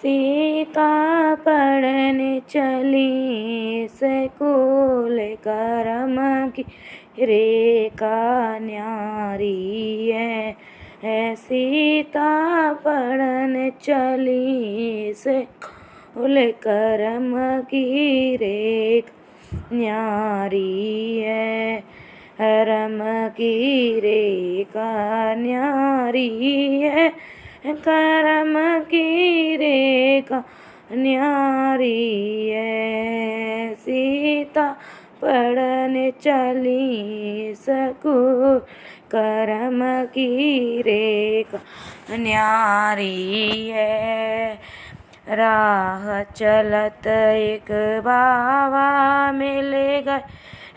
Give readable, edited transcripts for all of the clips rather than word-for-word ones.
सीता पढ़ने चली स्कूल करम की रेखा न्यारी है सीता पढ़ने चली स्कूल करम की रेखा न्यारी है करम की रेखा न्यारी है करम की रेखा न्यारी है सीता पढ़ने चली स्कूल करम की रेखा न्यारी है। राह चलत एक बाबा मिल गए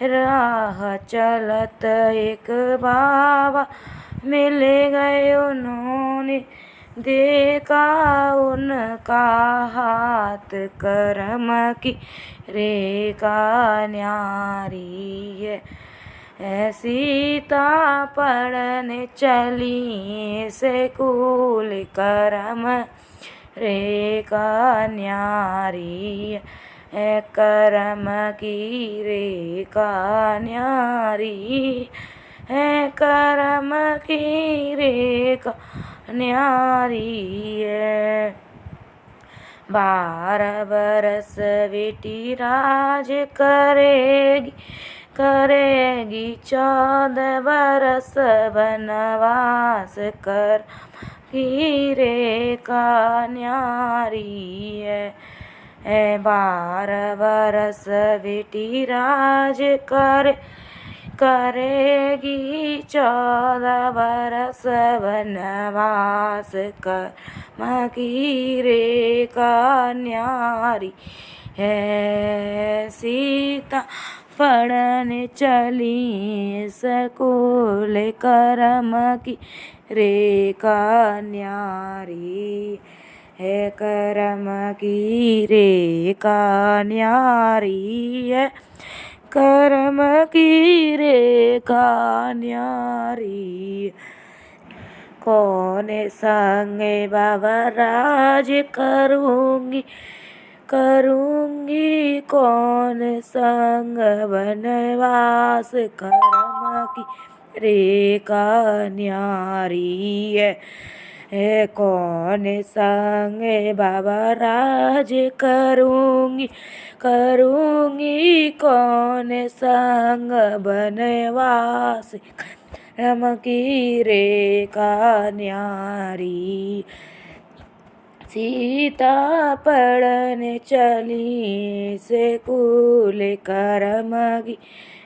राह चलत एक बाबा मिल गए उन्होंने देखा उनका हाथ करम की रेखा न्यारी है सीता पढ़ने चली स्कूल करम रेखा न्यारी है करम की रेखा न्यारी है करम की रेखा न्यारी है। 12 बरस बेटी राज करेगी 14 बरस बनवास करम की रेखा न्यारी है 12 बरस बेटी राज करेगी 14 बरस बनवास करम की रेखा न्यारी है सीता पढ़ने चली स्कूल करम की रेखा न्यारी है करम की रेखा न्यारी है करम की रेखा न्यारी। कौन संग बाबा राज करूँगी कौन संग बनवास करम की रेखा न्यारी है कौन संग बाबा राज करूँगी कौन संग बनवास करम की रेखा न्यारी सीता पढ़ने चली स्कूल करम की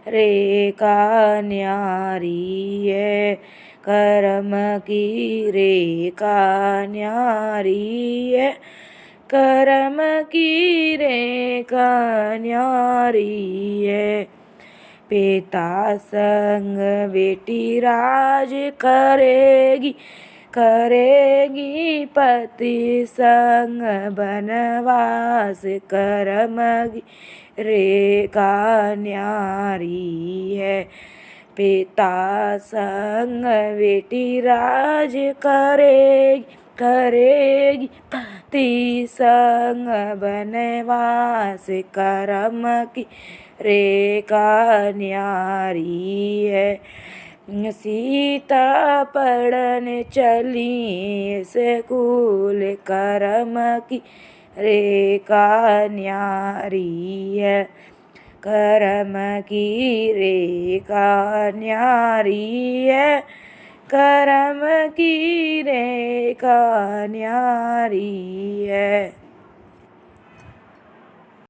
रेखा न्यारी है करम की रेखा न्यारी है करम की रेखा न्यारी है। पिता संग बेटी राज करेगी पति संग बनवास करम की रेखा न्यारी है पिता संग बेटी राज करेगी पति संग बनवास करम की रेखा न्यारी है सीता पढ़ने चली स्कूल करम की रेखा न्यारी है करम की रेखा न्यारी है करम की रेखा न्यारी है।